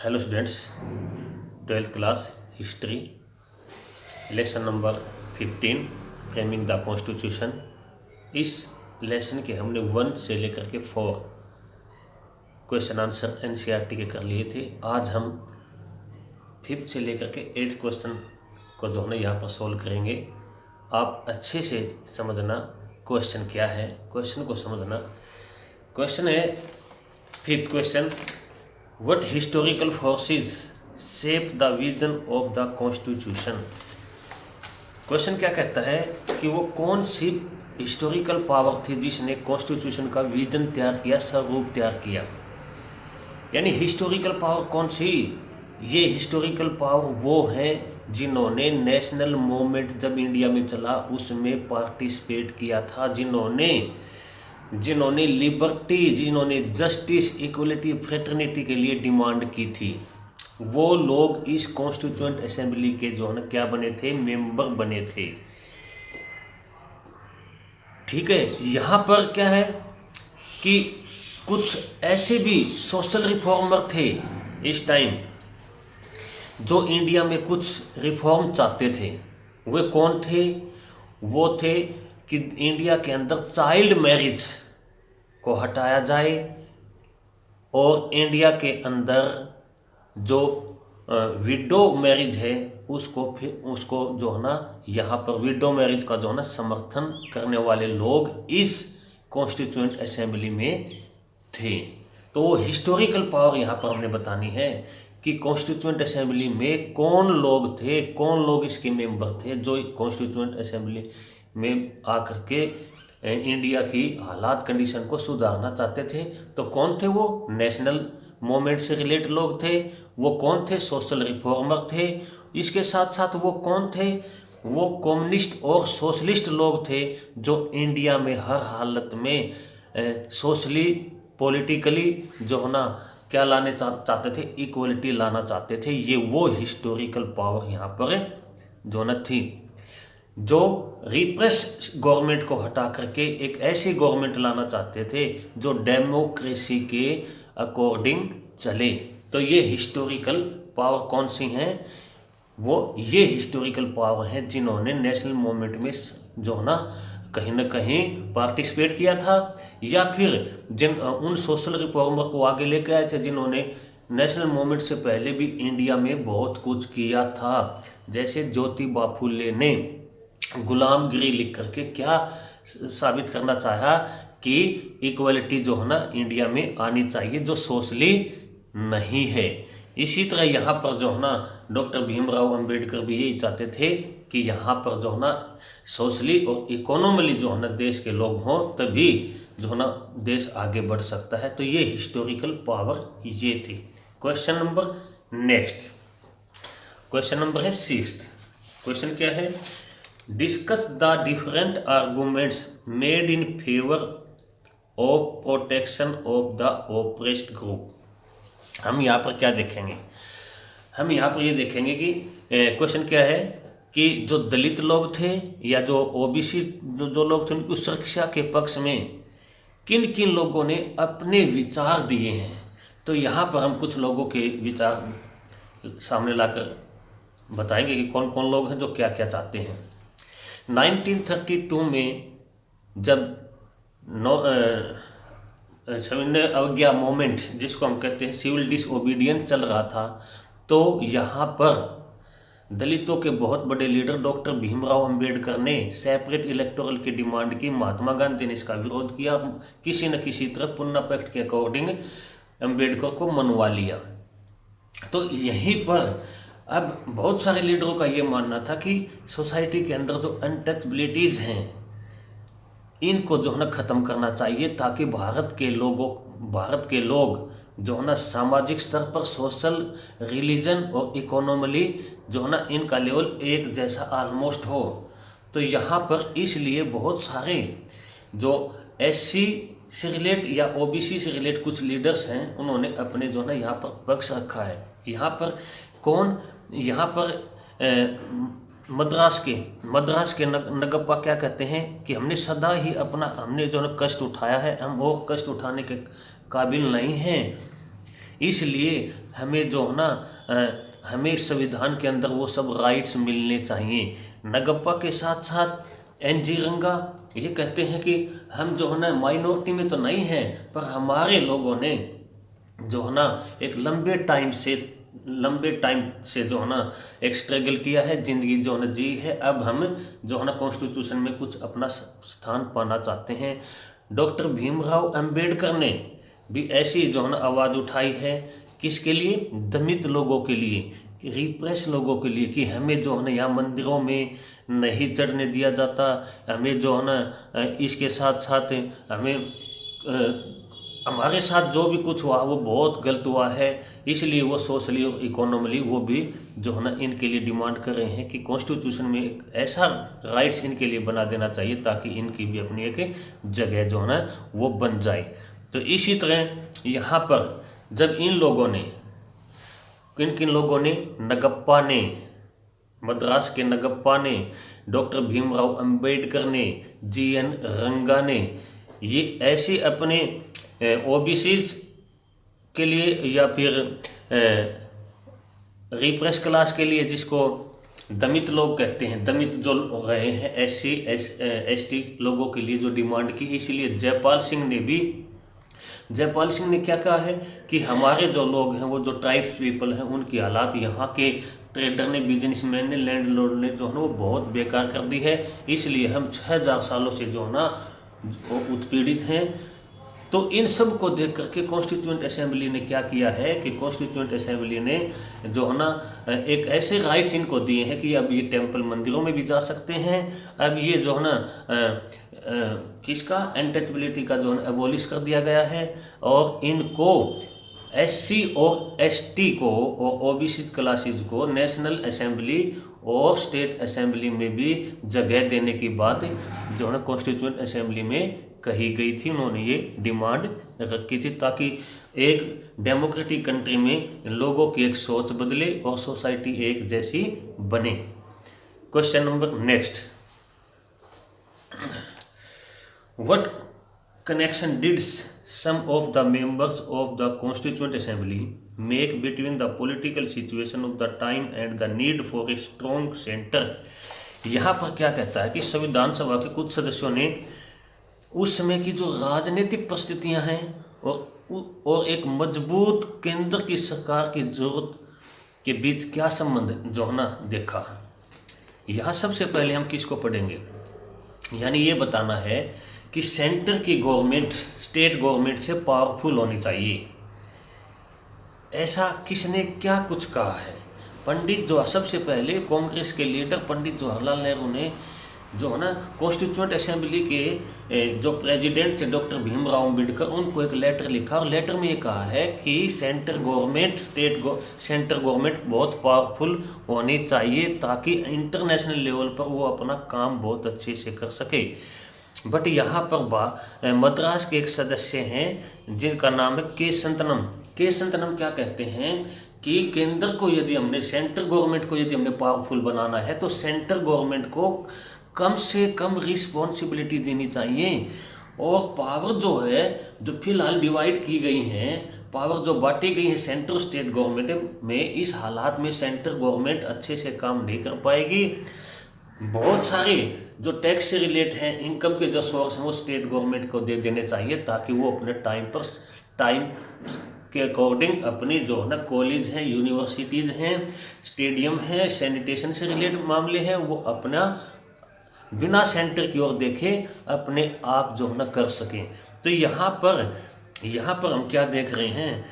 Hello students, 12th class history lesson number 15 framing the constitution. इस lesson के हमने 1 से लेकर के 4 क्वेश्चन आंसर एनसीईआरटी के कर लिए थे। आज हम 5th से लेकर के 8th क्वेश्चन को जो है ना यहाँ पर सोल्व करेंगे। आप अच्छे से समझना क्वेश्चन क्या है, क्वेश्चन को समझना। क्वेश्चन है 5th question, What historical forces shaped the vision of the Constitution? Question क्या कहता है कि वो कौन सी हिस्टोरिकल पावर थी जिसने कॉन्स्टिट्यूशन का विजन तैयार किया, स्वरूप तैयार किया। यानी हिस्टोरिकल पावर कौन सी? ये हिस्टोरिकल पावर वो हैं जिन्होंने नेशनल मूवमेंट जब इंडिया में चला उसमें पार्टिसिपेट किया था, जिन्होंने लिबर्टी, जिन्होंने जस्टिस, इक्वलिटी, फ्रेटर्निटी के लिए डिमांड की थी। वो लोग इस कॉन्स्टिट्यूएंट असेंबली के जो है ना क्या बने थे, मेंबर बने थे। ठीक है, यहाँ पर क्या है कि कुछ ऐसे भी सोशल रिफॉर्मर थे इस टाइम जो इंडिया में कुछ रिफॉर्म चाहते थे। वे कौन थे? वो थे कि इंडिया के अंदर चाइल्ड मैरिज को हटाया जाए और इंडिया के अंदर जो विडो मैरिज है उसको जो है ना यहाँ पर विडो मैरिज का जो है ना समर्थन करने वाले लोग इस कॉन्स्टिट्यूएंट असेंबली में थे। तो वो हिस्टोरिकल पावर यहाँ पर हमने बतानी है कि कॉन्स्टिट्यूएंट असेंबली में कौन लोग थे, कौन लोग इसके मेंबर थे जो कॉन्स्टिट्यूएंट असेंबली में आकर के इंडिया की हालात कंडीशन को सुधारना चाहते थे। तो कौन थे वो? नेशनल मूवमेंट से रिलेटेड लोग थे। वो कौन थे? सोशल रिफॉर्मर थे। इसके साथ साथ वो कौन थे? वो कम्युनिस्ट और सोशलिस्ट लोग थे जो इंडिया में हर हालत में सोशली, पॉलिटिकली जो है ना क्या लाने चाहते थे, इक्वलिटी लाना चाहते थे। ये वो हिस्टोरिकल पावर यहाँ पर जो न थी जो रिप्रेस गवर्नमेंट को हटा करके एक ऐसी गवर्नमेंट लाना चाहते थे जो डेमोक्रेसी के अकॉर्डिंग चले। तो ये हिस्टोरिकल पावर कौन सी हैं? वो ये हिस्टोरिकल पावर हैं जिन्होंने नेशनल मूवमेंट में जो है ना कहीं पार्टिसिपेट किया था, या फिर उन सोशल रिफॉर्मर को आगे लेके आए थे जिन्होंने नेशनल मूवमेंट से पहले भी इंडिया में बहुत कुछ किया था। जैसे ज्योतिबा फुले ने गुलामगिरी लिख करके क्या साबित करना चाहा कि इक्वलिटी जो है ना इंडिया में आनी चाहिए, जो सोशली नहीं है। इसी तरह यहाँ पर जो है ना डॉक्टर भीमराव अंबेडकर भी यही चाहते थे कि यहाँ पर जो है ना सोशली और इकोनॉमिकली जो है ना देश के लोग हों, तभी जो है ना देश आगे बढ़ सकता है। तो ये हिस्टोरिकल पावर ये थी। Question number next, question number है 6th। क्वेश्चन क्या है? Discuss the different arguments made in favour of protection of the oppressed group. हम यहाँ पर क्या देखेंगे? हम यहाँ पर ये देखेंगे कि क्वेश्चन क्या है कि जो दलित लोग थे या जो ओबीसी जो लोग थे उनकी सुरक्षा के पक्ष में किन किन लोगों ने अपने विचार दिए हैं। तो यहाँ पर हम कुछ लोगों के विचार सामने लाकर बताएंगे कि कौन कौन लोग हैं जो क्या क्या चाहते हैं। 1932 में जब सविनय अवज्ञा मूवमेंट, जिसको हम कहते हैं सिविल डिसओबीडियंस, चल रहा था, तो यहाँ पर दलितों के बहुत बड़े लीडर डॉक्टर भीमराव अंबेडकर ने सेपरेट इलेक्टोरल की डिमांड की। महात्मा गांधी ने इसका विरोध किया। किसी न किसी तरह पुन्ना पैक्ट के अकॉर्डिंग अंबेडकर को मनवा लिया। तो यहीं पर अब बहुत सारे लीडरों का ये मानना था कि सोसाइटी के अंदर जो अनटचबिलिटीज़ हैं इनको जो है ना ख़त्म करना चाहिए, ताकि भारत के लोग जो है ना सामाजिक स्तर पर, सोशल, रिलीजन और इकोनॉमिकली जो है ना इनका लेवल एक जैसा ऑलमोस्ट हो। तो यहाँ पर इसलिए बहुत सारे जो एससी से रिलेट या ओबीसी से रिलेट कुछ लीडर्स हैं उन्होंने अपने जो है ना यहाँ पर पक्ष रखा है। यहाँ पर कौन? यहाँ पर मद्रास के नगप्पा क्या कहते हैं कि हमने सदा ही हमने जो है कष्ट उठाया है, हम वो कष्ट उठाने के काबिल नहीं हैं। इसलिए हमें जो है ना हमें संविधान के अंदर वो सब राइट्स मिलने चाहिए। नगप्पा के साथ साथ एन.जी. रंगा ये कहते हैं कि हम जो है ना माइनॉरिटी में तो नहीं हैं, पर हमारे लोगों ने जो है ना एक लंबे टाइम से जो है ना एक स्ट्रगल किया है, ज़िंदगी जो है ना जी है। अब हम जो है ना कॉन्स्टिट्यूशन में कुछ अपना स्थान पाना चाहते हैं। डॉक्टर भीमराव अंबेडकर ने भी ऐसी जो है ना आवाज़ उठाई है, किसके लिए? दलित लोगों के लिए, रिप्रेस लोगों के लिए, कि हमें जो है ना यहाँ मंदिरों में नहीं चढ़ने दिया जाता, हमें जो है ना इसके साथ साथ हमें हमारे साथ जो भी कुछ हुआ वो बहुत गलत हुआ है। इसलिए वो सोशली और इकोनॉमिकली वो भी जो है ना इनके लिए डिमांड कर रहे हैं कि कॉन्स्टिट्यूशन में एक ऐसा राइट्स इनके लिए बना देना चाहिए ताकि इनकी भी अपनी एक जगह जो है ना वो बन जाए। तो इसी तरह यहाँ पर जब इन लोगों ने किन लोगों ने, नगप्पा ने, मद्रास के नगप्पा ने, डॉक्टर भीमराव अंबेडकर ने, जी.एन. रंगा ने, ये ऐसे अपने ओबीसीज के लिए या फिर रिप्रेस क्लास के लिए, जिसको दलित लोग कहते हैं, दलित जो रहे हैं, SC ST लोगों के लिए जो डिमांड की है। इसीलिए जयपाल सिंह ने क्या कहा है कि हमारे जो लोग हैं, वो जो ट्राइब्स पीपल हैं, उनकी हालात यहाँ के ट्रेडर ने, बिजनेसमैन ने, लैंडलॉर्ड ने जो है ना वो बहुत बेकार कर दी है। इसलिए हम 6000 सालों से जो है ना उत्पीड़ित हैं। तो इन सब को देख करके कॉन्स्टिट्यूएंट असेंबली ने क्या किया है कि कॉन्स्टिट्यूएंट असेंबली ने जो है ना एक ऐसे राइट्स इनको दिए हैं कि अब ये टेम्पल मंदिरों में भी जा सकते हैं। अब ये जो है ना किसका अनटचबिलिटी का जो है एबॉलिश कर दिया गया है, और इनको SC और ST को और OBC क्लासेज को नेशनल असेंबली और स्टेट असेंबली में भी जगह देने की बात जो है ना कॉन्स्टिट्यूएंट असेंबली में कही गई थी। उन्होंने ये डिमांड रखी थी ताकि एक डेमोक्रेटिक कंट्री में लोगों की एक सोच बदले और सोसाइटी एक जैसी बने। Question number next, what connection did some of the members of the Constituent Assembly make between the political situation of the time and the need for a strong center? यहाँ पर क्या कहता है कि संविधान सभा के कुछ सदस्यों ने उस समय की जो राजनीतिक परिस्थितियां हैं और एक मजबूत केंद्र की सरकार की जरूरत के बीच क्या संबंध जो है ना देखा। यहाँ सबसे पहले हम किसको पढ़ेंगे, यानी ये बताना है कि सेंटर की गवर्नमेंट स्टेट गवर्नमेंट से पावरफुल होनी चाहिए। ऐसा किसने क्या कुछ कहा है? पंडित जो सबसे पहले कांग्रेस के लीडर पंडित जवाहरलाल नेहरू ने जो है ना कॉन्स्टिट्यूएंट असेंबली के जो प्रेसिडेंट थे डॉक्टर भीमराव अंबेडकर, उनको एक लेटर लिखा और लेटर में ये कहा है कि सेंटर गवर्नमेंट बहुत पावरफुल होनी चाहिए ताकि इंटरनेशनल लेवल पर वो अपना काम बहुत अच्छे से कर सके। बट यहाँ पर मद्रास के एक सदस्य हैं जिनका नाम है के संतनम क्या कहते हैं कि केंद्र को यदि हमने सेंट्रल गवर्नमेंट को यदि हमने पावरफुल बनाना है तो सेंट्रल गवर्नमेंट को कम से कम रिस्पॉन्सिबिलिटी देनी चाहिए। और पावर जो है जो फिलहाल डिवाइड की गई हैं, पावर जो बांटी गई है सेंट्रल स्टेट गवर्नमेंट में, इस हालात में सेंट्रल गवर्नमेंट अच्छे से काम नहीं कर पाएगी। बहुत सारे जो टैक्स से रिलेट हैं, इनकम के जो सोर्स हैं, वो स्टेट गवर्नमेंट को दे देने चाहिए ताकि वो अपने टाइम के अकॉर्डिंग अपनी जो है ना कॉलेज हैं, यूनिवर्सिटीज़ हैं, स्टेडियम हैं, सैनिटेशन से रिलेटेड मामले हैं, वो अपना बिना सेंटर की ओर देखे अपने आप जो है ना कर सकें। तो यहाँ पर हम क्या देख रहे हैं,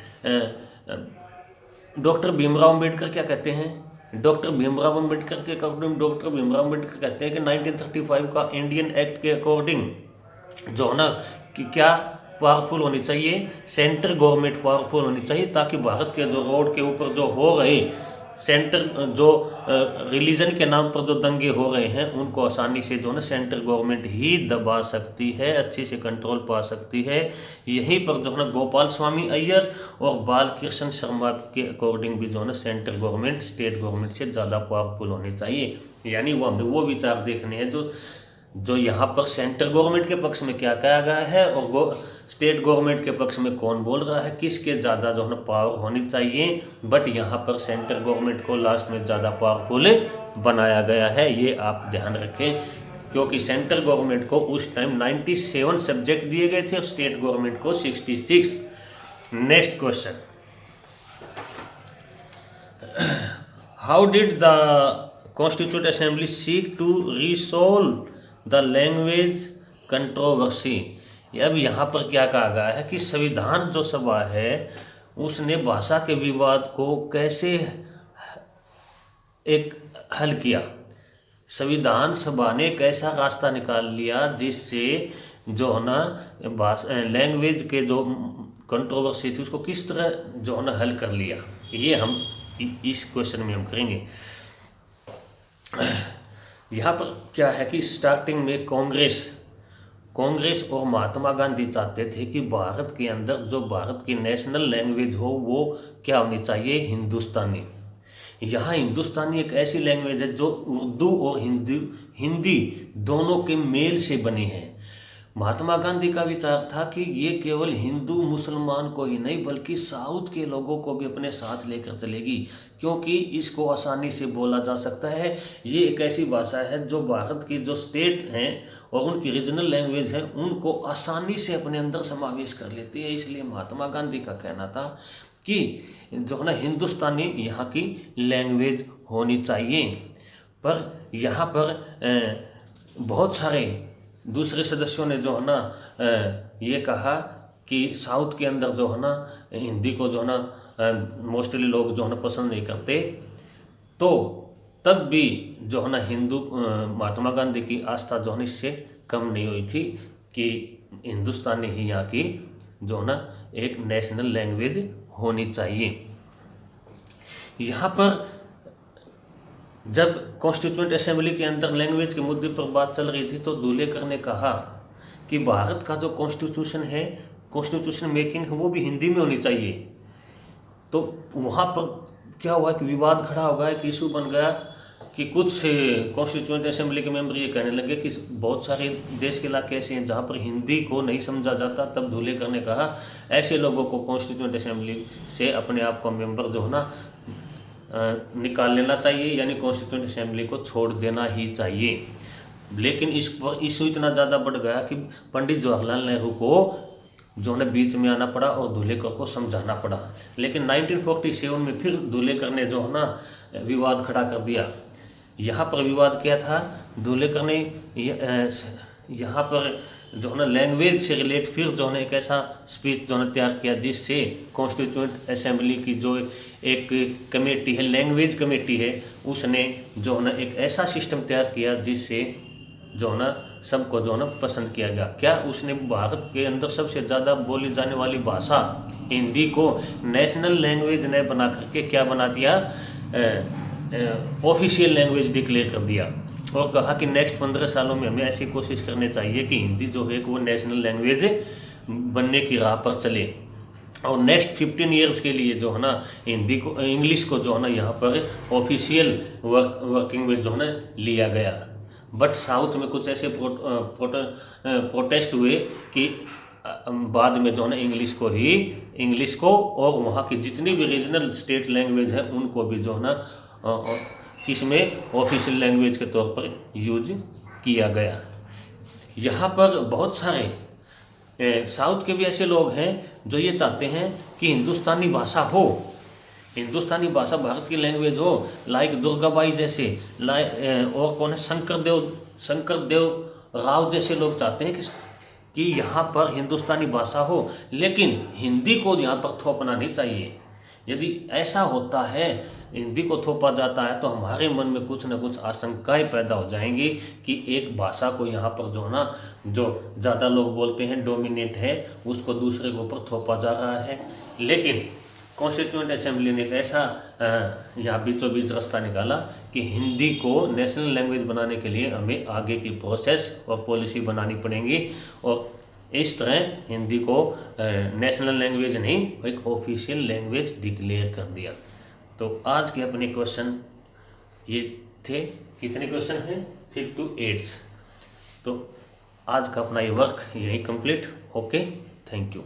डॉक्टर भीमराव अंबेडकर क्या कहते हैं? डॉक्टर भीमराव अंबेडकर के अकॉर्डिंग डॉक्टर भीमराव अंबेडकर कहते हैं कि 1935 का इंडियन एक्ट के अकॉर्डिंग जो है ना कि क्या पावरफुल होनी चाहिए, सेंट्रल गवर्नमेंट पावरफुल होनी चाहिए ताकि भारत के जो रोड के ऊपर जो हो रहे सेंटर जो रिलीजन के नाम पर जो दंगे हो रहे हैं उनको आसानी से जो है ना सेंट्रल गवर्नमेंट ही दबा सकती है, अच्छे से कंट्रोल पा सकती है। यहीं पर जो है ना गोपाल स्वामी अय्यर और बालकृष्ण शर्मा के अकॉर्डिंग भी जो है ना सेंट्रल गवर्नमेंट स्टेट गवर्नमेंट से ज़्यादा पावरफुल होनी चाहिए। यानी वो हमें वो विचार देखने हैं जो यहाँ पर सेंट्रल गवर्नमेंट के पक्ष में क्या कहा गया है और स्टेट गवर्नमेंट के पक्ष में कौन बोल रहा है, किसके ज़्यादा जो है ना पावर होनी चाहिए, बट यहाँ पर सेंट्रल गवर्नमेंट को लास्ट में ज़्यादा पावरफुल बनाया गया है। ये आप ध्यान रखें, क्योंकि सेंट्रल गवर्नमेंट को उस टाइम 97 सब्जेक्ट दिए गए थे और स्टेट गवर्नमेंट को 66। Next question, how did the constitute assembly seek to resolve the language controversy. अब यहाँ पर क्या कहा गया है कि संविधान जो सभा है उसने भाषा के विवाद को कैसे एक हल किया। संविधान सभा ने एक ऐसा रास्ता निकाल लिया जिससे जो है ना लैंग्वेज के जो कंट्रोवर्सी थी उसको किस तरह जो है ना हल कर लिया, ये हम इस क्वेश्चन में हम करेंगे। यहाँ पर क्या है कि स्टार्टिंग में कांग्रेस और महात्मा गांधी चाहते थे कि भारत के अंदर जो भारत की नेशनल लैंग्वेज हो वो क्या होनी चाहिए, हिंदुस्तानी। यहाँ हिंदुस्तानी एक ऐसी लैंग्वेज है जो उर्दू और हिंदी दोनों के मेल से बनी है। महात्मा गांधी का विचार था कि ये केवल हिंदू मुसलमान को ही नहीं बल्कि साउथ के लोगों को भी अपने साथ लेकर चलेगी, क्योंकि इसको आसानी से बोला जा सकता है। ये एक ऐसी भाषा है जो भारत की जो स्टेट हैं और उनकी रीजनल लैंग्वेज है उनको आसानी से अपने अंदर समावेश कर लेती है। इसलिए महात्मा गांधी का कहना था कि जो है ना हिंदुस्तानी यहाँ की लैंग्वेज होनी चाहिए। पर यहाँ पर बहुत सारे दूसरे सदस्यों ने जो है ना ये कहा कि साउथ के अंदर जो है ना हिंदी को जो है ना मोस्टली लोग जो है ना पसंद नहीं करते, तो तब भी जो है ना महात्मा गांधी की आस्था जो है इससे कम नहीं हुई थी कि हिंदुस्तानी ही यहाँ की जो है ना एक नेशनल लैंग्वेज होनी चाहिए। यहाँ पर जब कॉन्स्टिट्यूएंट असेंबली के अंदर लैंग्वेज के मुद्दे पर बात चल रही थी तो दुलेकर ने कहा कि भारत का जो कॉन्स्टिट्यूशन है, कॉन्स्टिट्यूशन मेकिंग है, वो भी हिंदी में होनी चाहिए। तो वहाँ पर क्या हुआ कि विवाद खड़ा हो गया, एक इशू बन गया कि कुछ कॉन्स्टिट्यूएंट असेंबली के मेंबर ये कहने लगे कि बहुत सारे देश के इलाके ऐसे हैं जहाँ पर हिंदी को नहीं समझा जाता। तब दुलेकर ने कहा ऐसे लोगों को कॉन्स्टिट्यूएंट असेंबली से अपने आप का मेंबर जो है ना निकाल लेना चाहिए, यानी कॉन्स्टिट्यूएंट असेंबली को छोड़ देना ही चाहिए। लेकिन इस पर इशू इतना ज़्यादा बढ़ गया कि पंडित जवाहरलाल नेहरू को जो है बीच में आना पड़ा और दुलेकर को समझाना पड़ा। लेकिन 1947 में फिर दुलेकर ने जो है ना विवाद खड़ा कर दिया। यहाँ पर विवाद क्या था, दुलेकर ने यहाँ पर जो है ना लैंग्वेज से रिलेट फिर जो है एक ऐसा स्पीच जो है तैयार किया जिससे कॉन्स्टिट्यूएंट असेंबली की जो एक कमेटी है, लैंग्वेज कमेटी है, उसने जो है ना एक ऐसा सिस्टम तैयार किया जिससे जो है ना सबको जो है ना पसंद किया गया। क्या उसने भारत के अंदर सबसे ज़्यादा बोली जाने वाली भाषा हिंदी को नेशनल लैंग्वेज ने बना करके क्या बना दिया, ऑफिशियल लैंग्वेज डिक्लेयर कर दिया और कहा कि नेक्स्ट 15 सालों में हमें ऐसी कोशिश करनी चाहिए कि हिंदी जो है वो नेशनल लैंग्वेज बनने की राह पर चले। और नेक्स्ट 15 ईयर्स के लिए जो है ना हिंदी को, इंग्लिश को जो है ना यहाँ पर ऑफिशियल वर्किंग में जो है ना लिया गया। बट साउथ में कुछ ऐसे प्रोटेस्ट हुए कि बाद में जो है ना इंग्लिश को और वहाँ की जितनी भी रीजनल स्टेट लैंग्वेज है उनको भी जो है ना इसमें ऑफिशियल लैंग्वेज के तौर पर यूज किया गया। यहाँ पर बहुत सारे साउथ के भी ऐसे लोग हैं जो ये चाहते हैं कि हिंदुस्तानी भाषा हो, हिंदुस्तानी भाषा भारत की लैंग्वेज हो, लाइक दुर्गाबाई जैसे, और कौन है शंकर देव राव जैसे लोग चाहते हैं कि यहाँ पर हिंदुस्तानी भाषा हो, लेकिन हिंदी को यहाँ पर थोपना नहीं चाहिए। यदि ऐसा होता है, हिंदी को थोपा जाता है, तो हमारे मन में कुछ न कुछ आशंकाएं पैदा हो जाएंगी कि एक भाषा को यहाँ पर जो है ना जो ज़्यादा लोग बोलते हैं डोमिनेट है, उसको दूसरे के ऊपर थोपा जा रहा है। लेकिन कॉन्स्टिट्यूएंट असेंबली ने एक ऐसा यहाँ बीचों बीच रास्ता निकाला कि हिंदी को नेशनल लैंग्वेज बनाने के लिए हमें आगे की प्रोसेस और पॉलिसी बनानी पड़ेगी और इस तरह हिंदी को नेशनल लैंग्वेज नहीं एक ऑफिशियल लैंग्वेज डिक्लेयर कर दिया। तो आज के अपने क्वेश्चन ये थे। कितने क्वेश्चन हैं? 5 to 8। तो आज का अपना ये वर्क यही कंप्लीट। Okay, thank you.